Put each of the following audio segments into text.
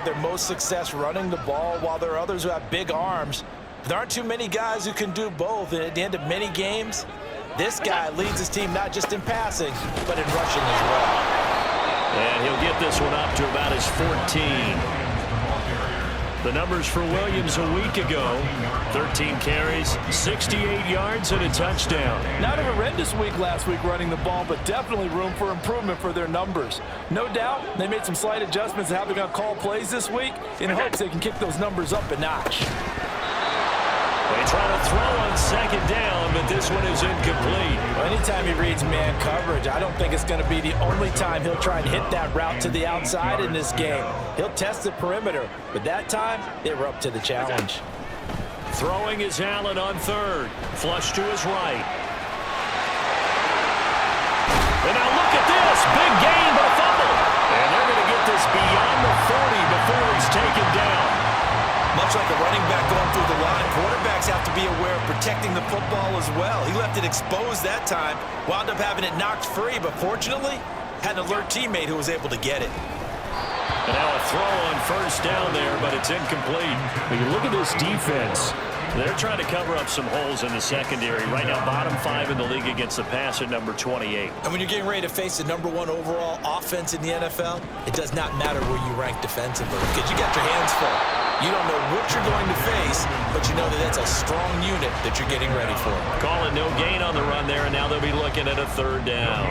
have their most success running the ball, while there are others who have big arms. There aren't too many guys who can do both, and at the end of many games, this guy leads his team not just in passing, but in rushing as well. And he'll get this one up to about his 14. The numbers for Williams a week ago: 13 carries, 68 yards, and a touchdown. Not a horrendous week last week running the ball, but definitely room for improvement for their numbers. No doubt they made some slight adjustments to how they're going to call plays this week in hopes they can kick those numbers up a notch. They try to throw on second down, but this one is incomplete. Well, anytime he reads man coverage, I don't think it's going to be the only time he'll try and hit that route to the outside in this game. He'll test the perimeter, but that time, they were up to the challenge. Throwing is Allen on third. Flush to his right. And now look at this. Big gain, but a fumble. And they're going to get this beyond the 40 before he's taken down. Much like a running back going through the line, quarterbacks have to be aware of protecting the football as well. He left it exposed that time, wound up having it knocked free, but fortunately, had an alert teammate who was able to get it. And now a throw on first down there, but it's incomplete. When you look at this defense, they're trying to cover up some holes in the secondary. Right now, bottom 5 in the league against the pass at number 28. And when you're getting ready to face the number 1 overall offense in the NFL, it does not matter where you rank defensively because you got your hands full. You don't know what you're going to face, but you know that that's a strong unit that you're getting ready for. Call it no gain on the run there, and now they'll be looking at a third down.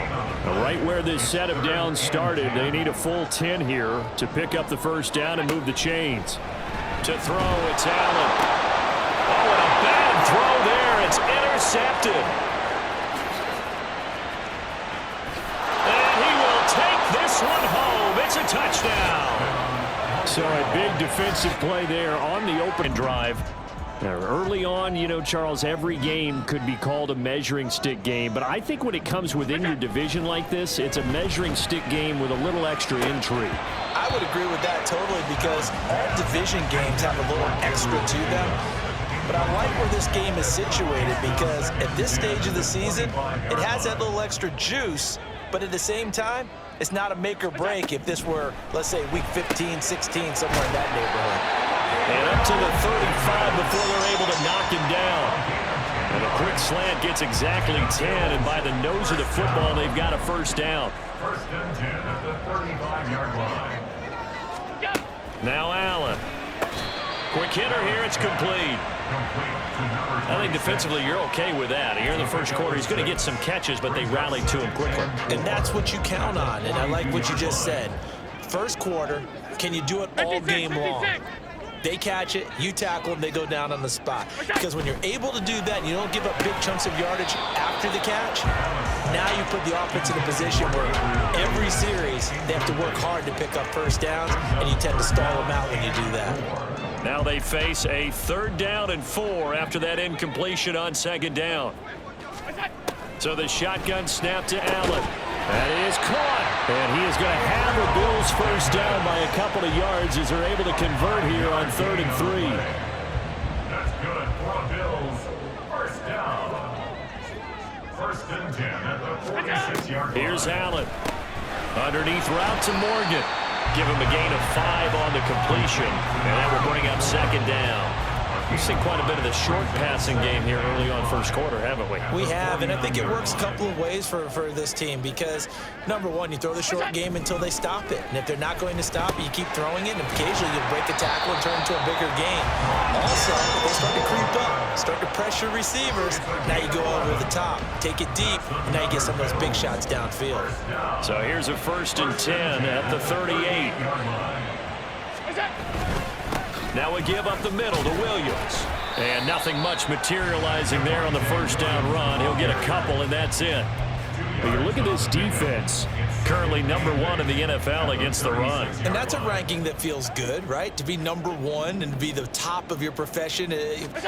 Right where this set of downs started, they need a full 10 here to pick up the first down and move the chains. To throw, it's Allen. Oh, and a bad throw there. It's intercepted. And he will take this one home. It's a touchdown. So a big defensive play there on the open drive. Now, early on, you know, Charles, every game could be called a measuring stick game. But I think when it comes within your division like this, it's a measuring stick game with a little extra intrigue. I would agree with that totally because all division games have a little extra to them. But I like where this game is situated because at this stage of the season, it has that little extra juice. But at the same time, it's not a make or break if this were, let's say, week 15, 16, somewhere in that neighborhood. And up to the 35 before they're able to knock him down. And a quick slant gets exactly 10, and by the nose of the football, they've got a first down. First and 10 at the 35-yard line. Now Allen. Quick hitter here, it's complete. I think defensively you're okay with that. Here in the first quarter, he's going to get some catches, but they rallied to him quickly. And that's what you count on, and I like what you just said. First quarter, can you do it all game long? They catch it, you tackle them, they go down on the spot. Because when you're able to do that and you don't give up big chunks of yardage after the catch, now you put the offense in a position where every series they have to work hard to pick up first downs, and you tend to stall them out when you do that. Now they face a 3rd down and 4 after that incompletion on second down. So the shotgun snap to Allen. That is caught. And he is going to have the Bills first down by a couple of yards as they're able to convert here on 3rd and 3. That's good for a Bills. First down. First and 10 at the 46-yard line. Here's Allen. Underneath route to Morgan. Give him a gain of 5 on the completion. And that will bring up second down. We've seen quite a bit of the short passing game here early on first quarter, haven't we? We have, and I think it works a couple of ways for this team because, number one, you throw the short game until they stop it. And if they're not going to stop it, you keep throwing it, and occasionally you'll break a tackle and turn into a bigger game. Also, if they start to creep up, start to pressure receivers, now you go over the top, take it deep, and now you get some of those big shots downfield. So here's a 1st and 10 at the 38. Now we give up the middle to Williams. And nothing much materializing there on the first down run. He'll get a couple, and that's it. But you look at this defense, currently number 1 in the NFL against the run. And that's a ranking that feels good, right? To be number 1 and to be the top of your profession.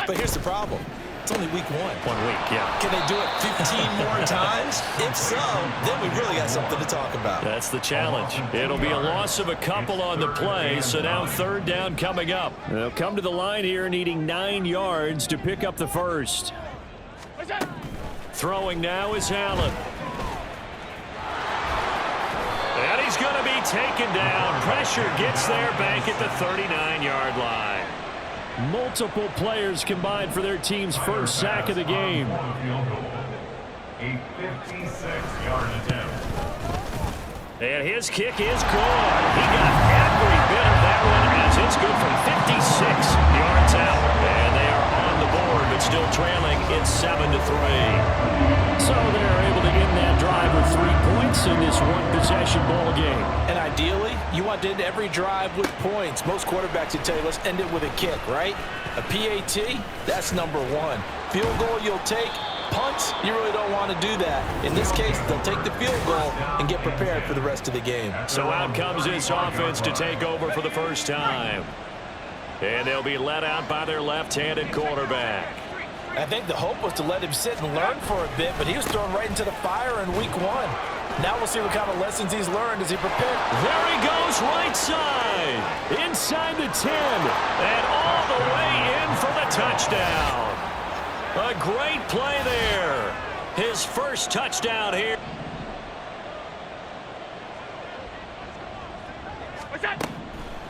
But here's the problem. It's only week 1. 1 week, yeah. Can they do it 15 more times? If so, then we really got something to talk about. That's the challenge. It'll be a loss of a couple on the play, so now 3rd down coming up. They'll come to the line here needing 9 yards to pick up the first. Throwing now is Allen. And he's going to be taken down. Pressure gets there back at the 39-yard line. Multiple players combined for their team's first sack of the game. A 56-yard attempt. And his kick is good. He got every bit of that one as it's good from 56 yards out. And they are on the board, but still trailing. It's 7-3. So they're able to end that drive with 3 points in this one-possession ball game. And ideally, you want to end every drive with points. Most quarterbacks would tell you, let's end it with a kick, right? A PAT, that's number 1. Field goal you'll take. Punts, you really don't want to do that. In this case, they'll take the field goal and get prepared for the rest of the game. So out comes this offense to take over for the first time. And they'll be let out by their left-handed quarterback. I think the hope was to let him sit and learn for a bit, but he was thrown right into the fire in week 1. Now we'll see what kind of lessons he's learned as he prepares. There he goes, right side. Inside the 10. And all the way in for the touchdown. A great play there. His first touchdown here.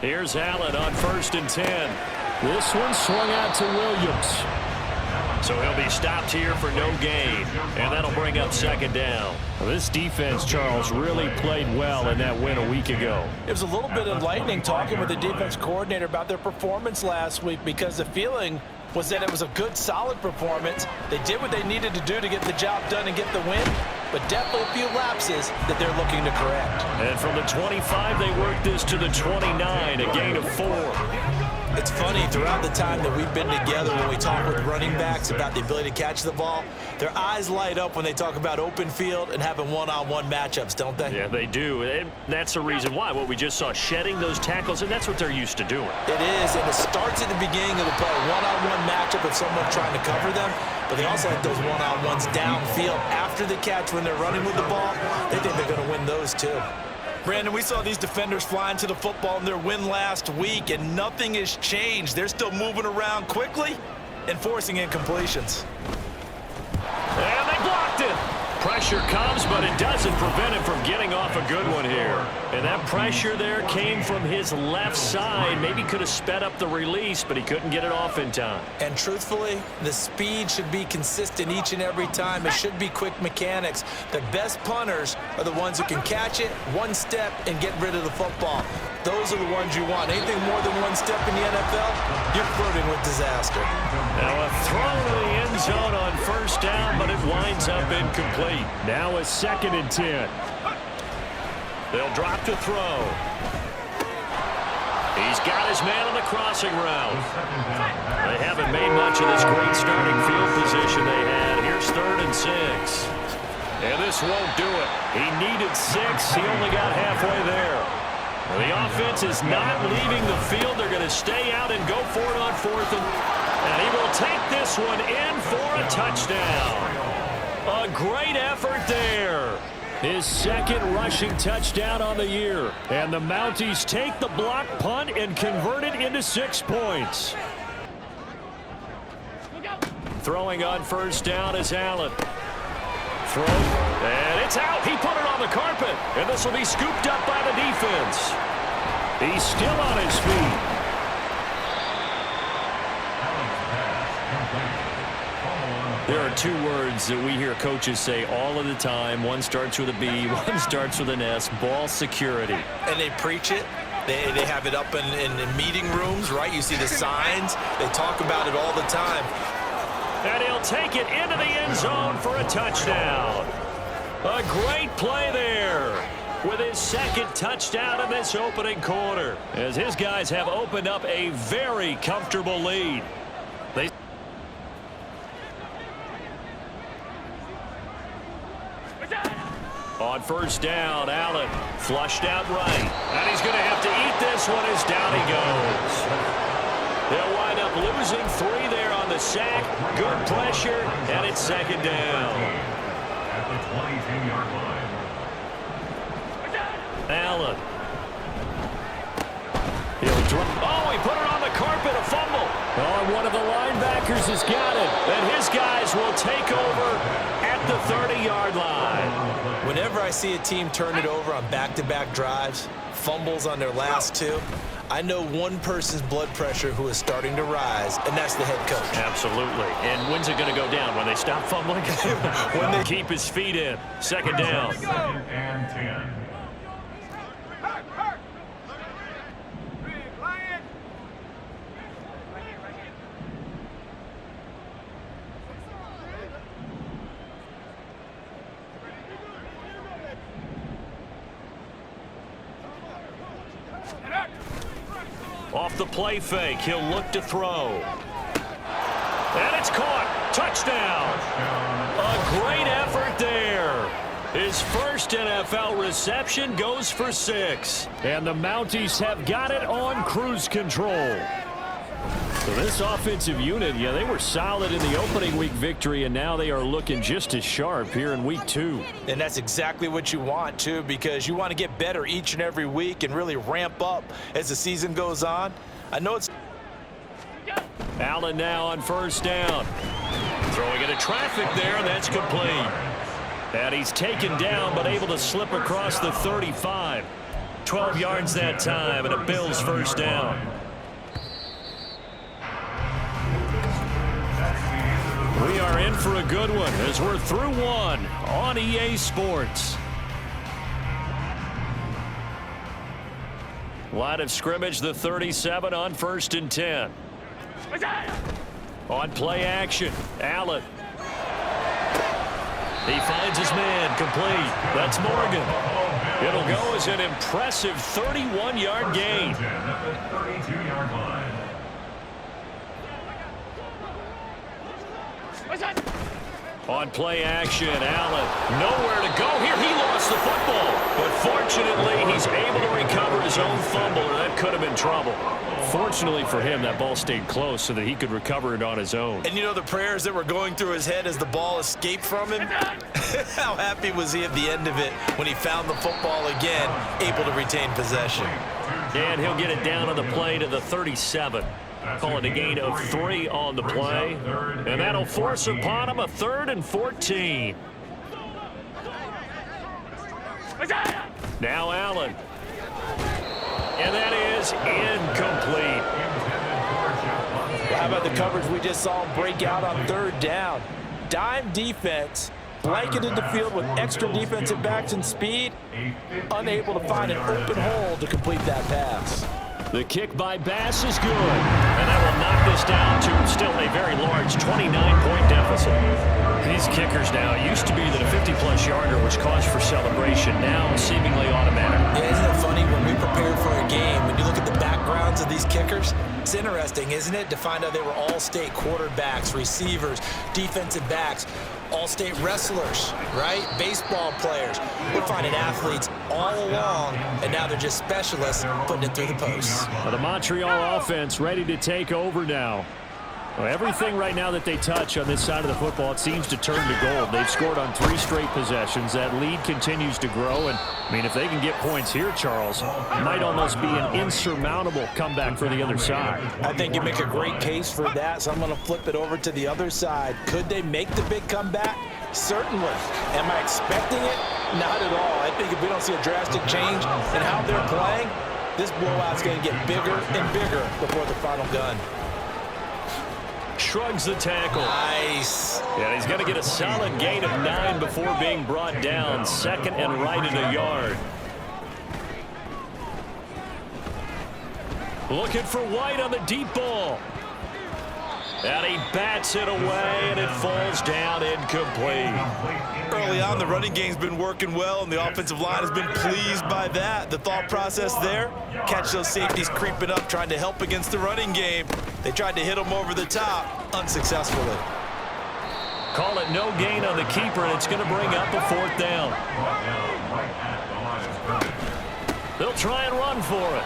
Here's Allen on 1st and 10. This one swung out to Williams. So he'll be stopped here for no gain. And that'll bring up 2nd down. Well, this defense, Charles, really played well in that win a week ago. It was a little bit enlightening talking with the defense coordinator about their performance last week because the feeling was that it was a good, solid performance. They did what they needed to do to get the job done and get the win, but definitely a few lapses that they're looking to correct. And from the 25, they worked this to the 29, a gain of 4. It's funny, throughout the time that we've been together, when we talk with running backs about the ability to catch the ball, their eyes light up when they talk about open field and having one-on-one matchups, don't they? Yeah, they do. And that's the reason why. What we just saw, shedding those tackles, and that's what they're used to doing. It is, and it starts at the beginning of the play. One-on-one matchup of someone trying to cover them, but they also have those one-on-ones downfield after the catch when they're running with the ball. They think they're going to win those too. Brandon, we saw these defenders flying to the football in their win last week, and nothing has changed. They're still moving around quickly and forcing incompletions. And they blocked it. Pressure comes, but it doesn't prevent him from getting off a good one here. And that pressure there came from his left side. Maybe could have sped up the release, but he couldn't get it off in time. And truthfully, the speed should be consistent each and every time. It should be quick mechanics. The best punters are the ones who can catch it, one step, and get rid of the football. Those are the ones you want. Anything more than one step in the NFL, you're flirting with disaster. Now a throw to the end zone on 1st down, but it winds up incomplete. Now a 2nd and 10. They'll drop to throw. He's got his man on the crossing route. They haven't made much of this great starting field position they had. Here's 3rd and 6. And this won't do it. He needed 6. He only got halfway there. Well, the offense is not leaving the field. They're going to stay out and go for it on 4th. And he will take this one in for a touchdown. A great effort there. His 2nd rushing touchdown on the year. And the Mounties take the block punt and convert it into 6 points. Throwing on 1st down is Allen. Throw, and it's out. He put it on the carpet, and this will be scooped up by the defense. He's still on his feet. There are 2 words that we hear coaches say all of the time. One starts with a B, one starts with an S, ball security. And they preach it. They have it up in meeting rooms, right? You see the signs. They talk about it all the time. And he'll take it into the end zone for a touchdown. A great play there with his 2nd touchdown in this opening quarter, as his guys have opened up a very comfortable lead. On 1st down, Allen flushed out right. And he's going to have to eat this one as down he goes. They'll wind up losing 3 there on the sack. Good pressure, and it's 2nd down. At the 22-yard line. Allen. He'll drop. Oh, he put it on the carpet, a fumble. Oh, one of the linebackers has got it. And his guys will take over at the 30-yard line. Whenever I see a team turn it over on back-to-back drives, fumbles on their last 2. I know one person's blood pressure who is starting to rise, and that's the head coach. Absolutely. And when's it going to go down? When they stop fumbling? When they keep his feet in. Second down. 2nd and 10. Off the play fake, he'll look to throw. And it's caught. Touchdown. A great effort there. His first NFL reception goes for 6. And the Mounties have got it on cruise control. So this offensive unit, yeah, they were solid in the opening week victory, and now they are looking just as sharp here in week 2. And that's exactly what you want, too, because you want to get better each and every week and really ramp up as the season goes on. I know it's... Allen now on first down. Throwing into traffic there, and that's complete. And he's taken down, but able to slip across the 35. 12 yards that time, and a Bills first down. We are in for a good one as we're through one on EA Sports. Line of scrimmage, the 37 on 1st and 10. On play action, Allen. He finds his man, complete. That's Morgan. It'll go as an impressive 31-yard gain. At the 32-yard line. On play action, Allen. Nowhere to go here. He lost the football. But fortunately, he's able to recover his own fumble, or that could have been trouble. Fortunately for him, that ball stayed close so that he could recover it on his own. And you know the prayers that were going through his head as the ball escaped from him? How happy was he at the end of it when he found the football again, able to retain possession? And he'll get it down on the play to the 37. Call it a gain of 3 on the play. And that'll force upon him a 3rd and 14. Now Allen. And that is incomplete. How about the coverage we just saw him break out on 3rd down? Dime defense, blanketed the field with extra defensive backs and speed, unable to find an open hole to complete that pass. The kick by Bass is good. And that will knock this down to still a very large 29-point deficit. These kickers now, it used to be that a 50-plus yarder was cause for celebration. Now seemingly automatic. Yeah, isn't it funny when we prepare for a game, when you look at the backgrounds of these kickers, it's interesting, isn't it, to find out they were all-state quarterbacks, receivers, defensive backs, all-state wrestlers, right? Baseball players. We're finding athletes all along, and now they're just specialists putting it through the posts. Well, the Montreal offense ready to take over now. Well, everything right now that they touch on this side of the football, it seems to turn to gold. They've scored on 3 straight possessions. That lead continues to grow. And, I mean, if they can get points here, Charles, it might almost be an insurmountable comeback for the other side. I think you make a great case for that, so I'm going to flip it over to the other side. Could they make the big comeback? Certainly. Am I expecting it? Not at all. I think if we don't see a drastic change in how they're playing, this blowout's going to get bigger and bigger before the final gun. Shrugs the tackle. Nice. Yeah, he's going to get a solid gain of 9 before being brought down. 2nd and right at a yard. Looking for White on the deep ball. And he bats it away, and it falls down incomplete. Early on, the running game's been working well, and the offensive line has been pleased by that. The thought process there, catch those safeties creeping up, trying to help against the running game. They tried to hit them over the top, unsuccessfully. Call it no gain on the keeper, and it's going to bring up a 4th down. They'll try and run for it.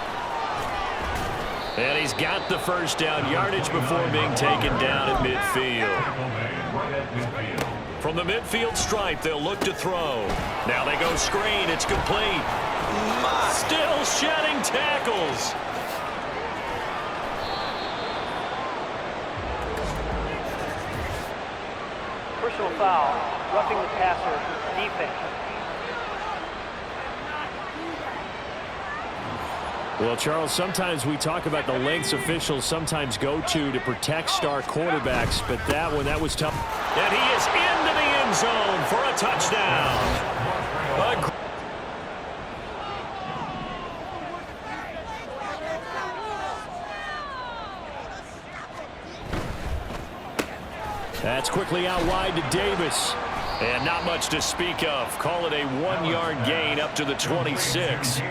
And he's got the first down, yardage before being taken down at midfield. From the midfield stripe, they'll look to throw. Now they go screen. It's complete. Still shedding tackles. Personal foul, roughing the passer, defense. Well, Charles, sometimes we talk about the lengths officials sometimes go to protect star quarterbacks, but that was tough. And he is into the end zone for a touchdown. That's quickly out wide to Davis. And not much to speak of. Call it a 1-yard gain up to the 26.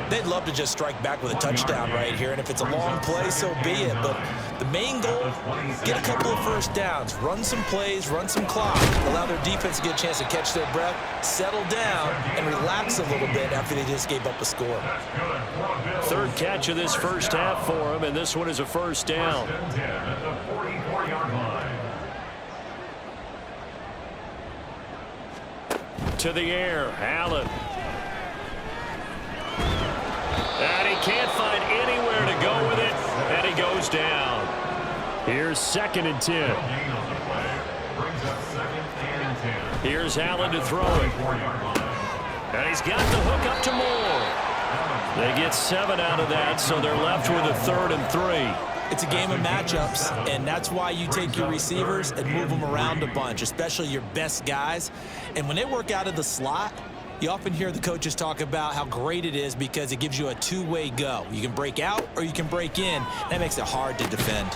They'd love to just strike back with a touchdown right here, and if it's a long play, so be it. But the main goal, get a couple of first downs, run some plays, run some clock, allow their defense to get a chance to catch their breath, settle down, and relax a little bit after they just gave up a score. Third catch of this first half for him, and this one is a first down. To the air, Allen. And he can't find anywhere to go with it, and he goes down. Here's 2nd and 10. Here's Allen to throw it. And he's got the hook up to Moore. They get 7 out of that, so they're left with a 3rd and 3. It's a game of matchups, and that's why you take your receivers and move them around a bunch, especially your best guys. And when they work out of the slot, you often hear the coaches talk about how great it is because it gives you a two-way go. You can break out or you can break in. That makes it hard to defend.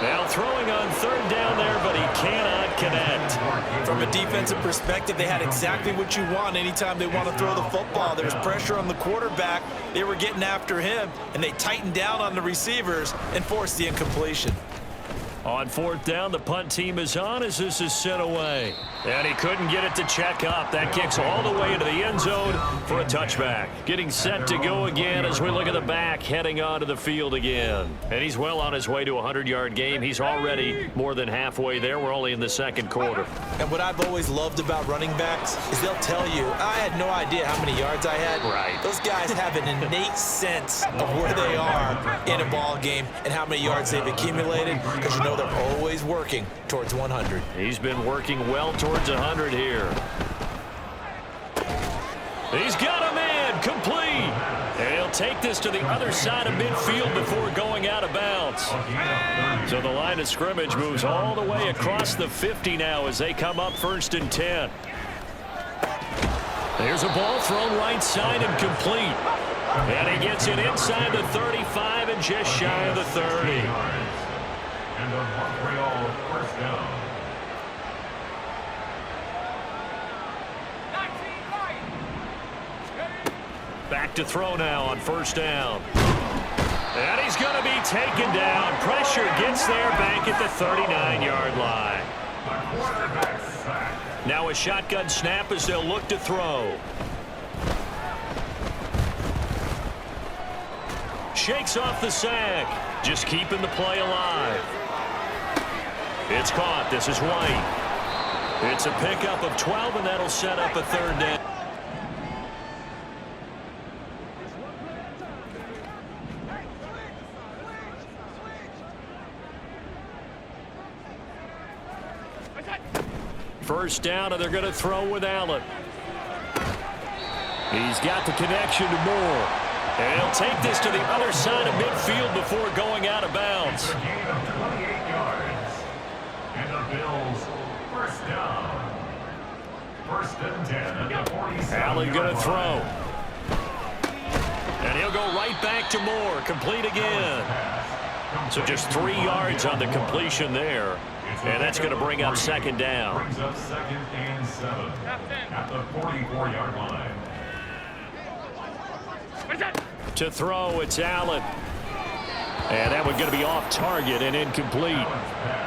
Now throwing on 3rd down there, but he cannot connect. From a defensive perspective, they had exactly what you want anytime they want to throw the football. There was pressure on the quarterback. They were getting after him, and they tightened down on the receivers and forced the incompletion. On 4th down, the punt team is on as this is sent away. And he couldn't get it to check up. That kicks all the way into the end zone for a touchback. Getting set to go again as we look at the back heading onto the field again. And he's well on his way to a 100-yard game. He's already more than halfway there. We're only in the 2nd quarter. And what I've always loved about running backs is they'll tell you, I had no idea how many yards I had. Right. Those guys have an innate sense of where they are in a ball game and how many yards they've accumulated, because you know they're always working towards 100. He's been working well towards 100 here. He's got a man complete. And he'll take this to the other side of midfield before going out of bounds. So the line of scrimmage moves all the way across the 50 now as they come up 1st and 10. There's a ball thrown right side and complete. And he gets it inside the 35 and just shy of the 30. And a Montreal first down. Back to throw now on 1st down. And he's going to be taken down. Pressure gets there back at the 39-yard line. The quarterback sack. Now a shotgun snap as they'll look to throw. Shakes off the sack. Just keeping the play alive. It's caught. This is White. It's a pickup of 12, and that'll set up a 3rd down. First down, and they're going to throw with Allen. He's got the connection to Moore. And he'll take this to the other side of midfield before going out of bounds. A gain of 28 yards. And the Bills first down. 1st and 10 at the 47. Allen going to throw. And he'll go right back to Moore. Complete again. So just 3 yards on the completion there. And that's going to bring up 2nd down. Brings up 2nd and 7 at the 44-yard line. To throw, it's Allen. And that one's going to be off target and incomplete.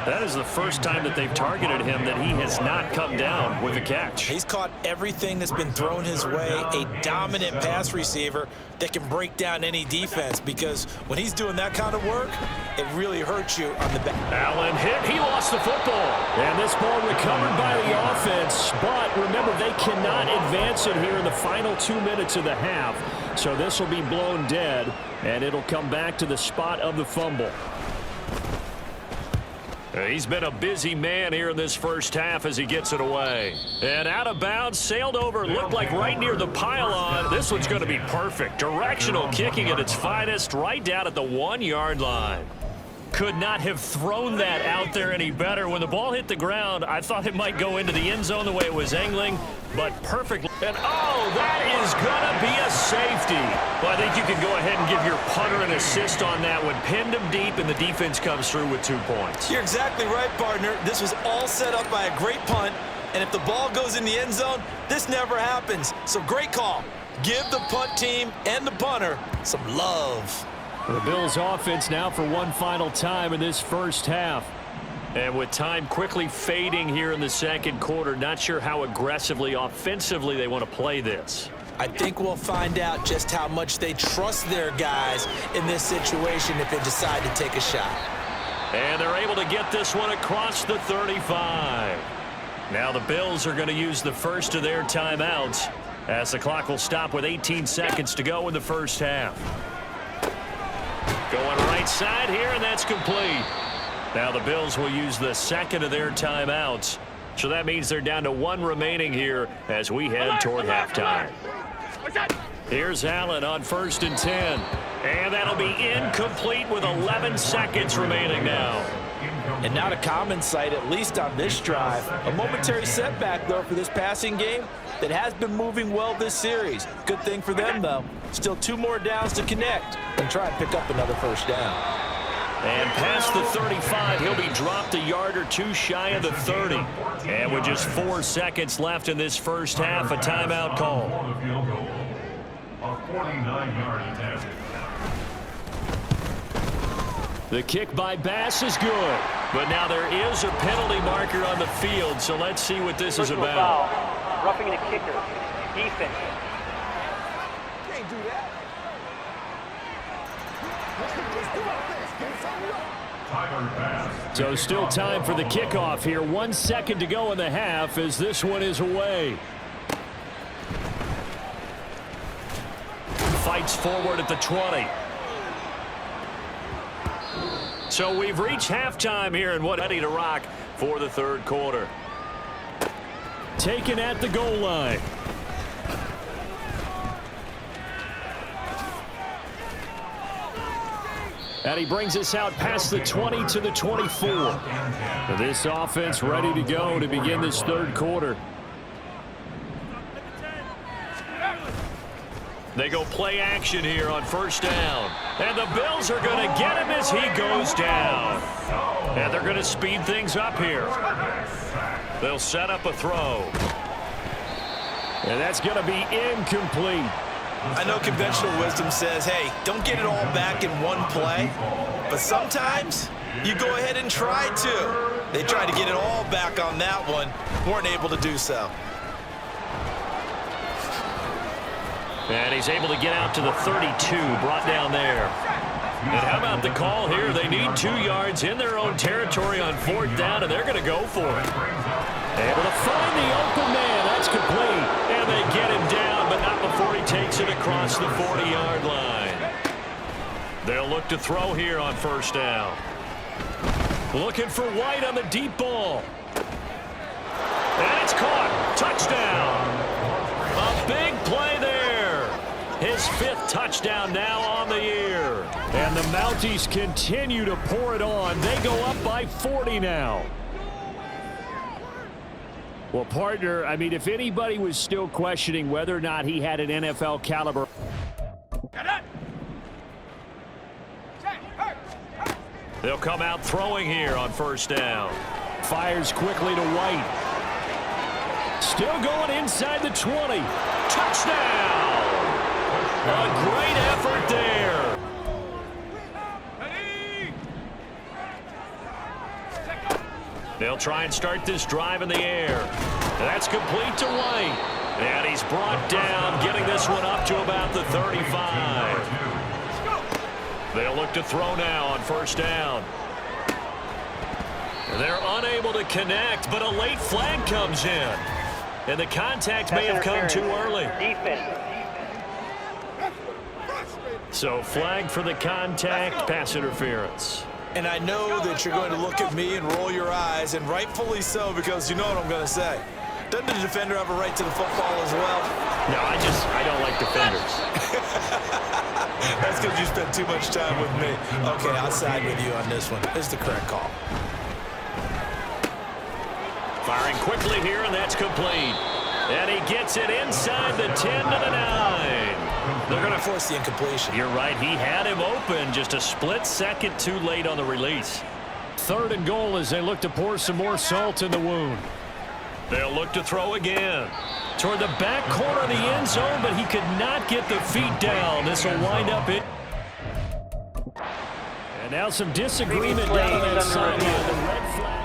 That is the first time that they've targeted him that he has not come down with a catch. He's caught everything that's been thrown his way, a dominant pass receiver that can break down any defense, because when he's doing that kind of work, it really hurts you on the back. Allen hit. He lost the football. And this ball recovered by the offense. But remember, they cannot advance it here in the final 2 minutes of the half. So this will be blown dead, and it'll come back to the spot of the fumble. He's been a busy man here in this first half as he gets it away. And out of bounds, sailed over, looked like right near the pylon. This one's going to be perfect. Directional kicking at its finest, right down at the 1-yard line. Could not have thrown that out there any better. When the ball hit the ground, I thought it might go into the end zone the way it was angling, but perfectly. And oh, that is going to be a safety. Well, I think you can go ahead and give your punter an assist on that one. Pinned him deep, and the defense comes through with 2 points. You're exactly right, partner. This was all set up by a great punt, and if the ball goes in the end zone, this never happens. So great call. Give the punt team and the punter some love. The Bills offense now for one final time in this first half. And with time quickly fading here in the second quarter, not sure how aggressively, offensively they want to play this. I think we'll find out just how much they trust their guys in this situation if they decide to take a shot. And they're able to get this one across the 35. Now the Bills are going to use the first of their timeouts as the clock will stop with 18 seconds to go in the first half. Going right side here, and that's complete. Now the Bills will use the second of their timeouts. So that means they're down to 1 remaining here as we head toward halftime. Here's Allen on 1st and 10. And that'll be incomplete with 11 seconds remaining now. And not a common sight, at least on this drive. A momentary setback, though, for this passing game that has been moving well this series. Good thing for them, though. Still 2 more downs to connect and try and pick up another first down. And past the 35, he'll be dropped a yard or 2 shy of the 30. And with just 4 seconds left in this first half, a timeout call. A 49-yard attempt. The kick by Bass is good. But now there is a penalty marker on the field, so let's see what this is about. Foul. Roughing the kicker. Defense. Can't do that. So still time for the kickoff here. 1 second to go in the half as this one is away. Fights forward at the 20. So we've reached halftime here and ready to rock for the third quarter. Taken at the goal line. And he brings us out past the 20 to the 24. This offense ready to go to begin this third quarter. They go play action here on first down. And the Bills are going to get him as he goes down. And they're going to speed things up here. They'll set up a throw. And that's going to be incomplete. I know conventional wisdom says, hey, don't get it all back in one play. But sometimes you go ahead and try to. They tried to get it all back on that one. Weren't able to do so. And he's able to get out to the 32, brought down there. And how about the call here? They need 2 yards in their own territory on 4th down, and they're going to go for it. Able to find the open man. That's complete. And they get him down, but not before he takes it across the 40-yard line. They'll look to throw here on first down. Looking for White on the deep ball. And it's caught. Touchdown. A big play there. His 5th touchdown now on the year. And the Mounties continue to pour it on. They go up by 40 now. Well, partner, I mean, if anybody was still questioning whether or not he had an NFL caliber. They'll come out throwing here on first down. Fires quickly to White. Still going inside the 20. Touchdown! A great effort there. They'll try and start this drive in the air. That's complete to White. And he's brought down, getting this one up to about the 35. They'll look to throw now on first down. They're unable to connect, but a late flag comes in. And the contact may have come too early. Defense. So flag for the contact, pass interference. And I know that you're going to look at me and roll your eyes, and rightfully so, because you know what I'm going to say. Doesn't the defender have a right to the football as well? No, I don't like defenders. That's because you spent too much time with me. Okay, I'll side with you on this one. It's the correct call. Firing quickly here, and that's complete. And he gets it inside the 10 to the 9. They're going to force the incompletion. You're right. He had him open, just a split second too late on the release. 3rd and goal as they look to pour some more salt in the wound. They'll look to throw again. Toward the back corner of the end zone, but he could not get the feet down. This will wind up it. And now some disagreement down on that sideline. The red flag.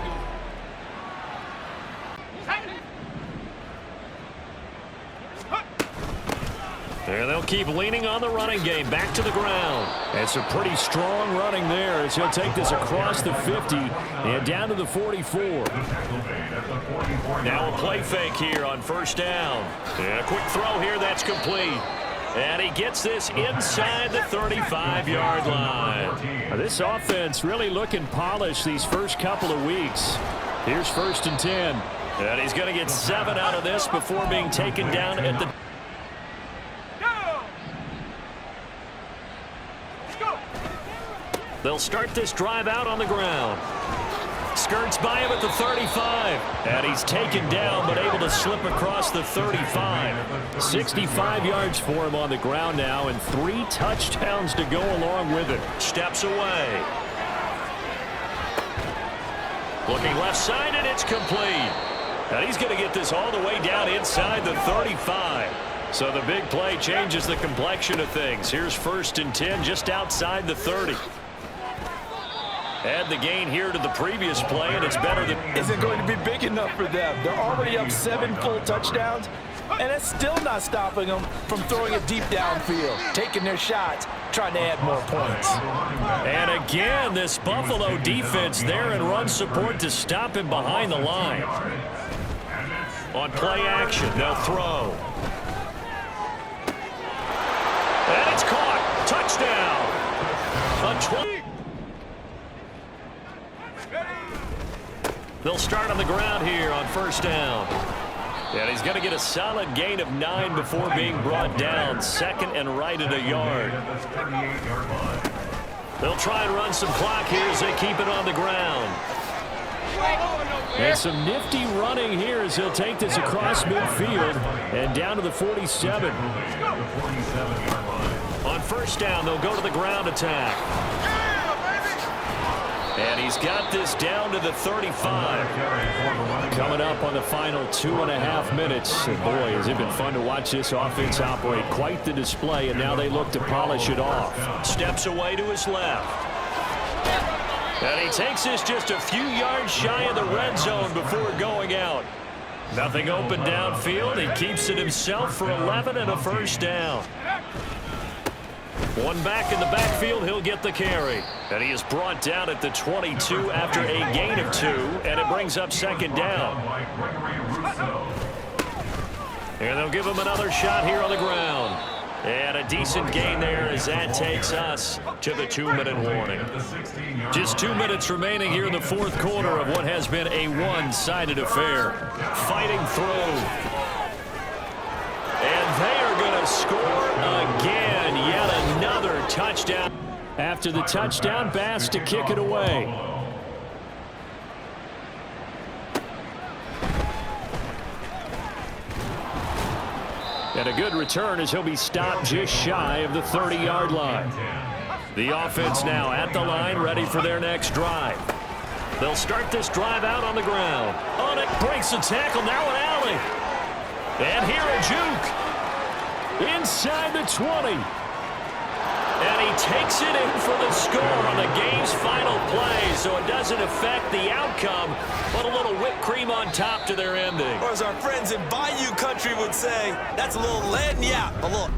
And they'll keep leaning on the running game. Back to the ground. And some pretty strong running there as he'll take this across the 50 and down to the 44. Now a play fake here on 1st down. And a quick throw here. That's complete. And he gets this inside the 35-yard line. Now this offense really looking polished these first couple of weeks. Here's 1st and 10. And he's going to get 7 out of this before being taken down at the... They'll start this drive out on the ground. Skirts by him at the 35. And he's taken down, but able to slip across the 35. 65 yards for him on the ground now, and 3 touchdowns to go along with it. Steps away. Looking left side, and it's complete. And he's going to get this all the way down inside the 35. So the big play changes the complexion of things. Here's 1st and 10 just outside the 30. Add the gain here to the previous play, and it's better than... Is it going to be big enough for them? They're already up 7 full touchdowns, and it's still not stopping them from throwing it deep downfield, taking their shots, trying to add more points. And again, this Buffalo defense there in run support to stop him behind the line. On play action, they'll throw. And it's caught. Touchdown. A 20. They'll start on the ground here on 1st down. And he's going to get a solid gain of 9 before being brought down. 2nd and right at a yard. They'll try and run some clock here as they keep it on the ground. And some nifty running here as he'll take this across midfield and down to the 47. On 1st down, they'll go to the ground attack. And he's got this down to the 35. Coming up on the final 2.5 minutes. And boy, has it been fun to watch this offense operate. Quite the display, and now they look to polish it off. Steps away to his left. And he takes this just a few yards shy of the red zone before going out. Nothing open downfield. He keeps it himself for 11 and a 1st down. One back in the backfield, he'll get the carry. And he is brought down at the 22 after a gain of 2, and it brings up 2nd down. And they'll give him another shot here on the ground. And a decent gain there as that takes us to the 2-minute warning. Just 2 minutes remaining here in the 4th quarter of what has been a one-sided affair. Fighting through. And they are going to score again. Yet another touchdown. After the touchdown, Bass to kick it away. And a good return as he'll be stopped just shy of the 30-yard line. The offense now at the line, ready for their next drive. They'll start this drive out on the ground. On it, breaks the tackle, now an alley. And here a juke. Inside the 20. And he takes it in for the score on the game's final play, so it doesn't affect the outcome, but a little whipped cream on top to their ending. Or as our friends in Bayou Country would say, that's a little lead and yap, a little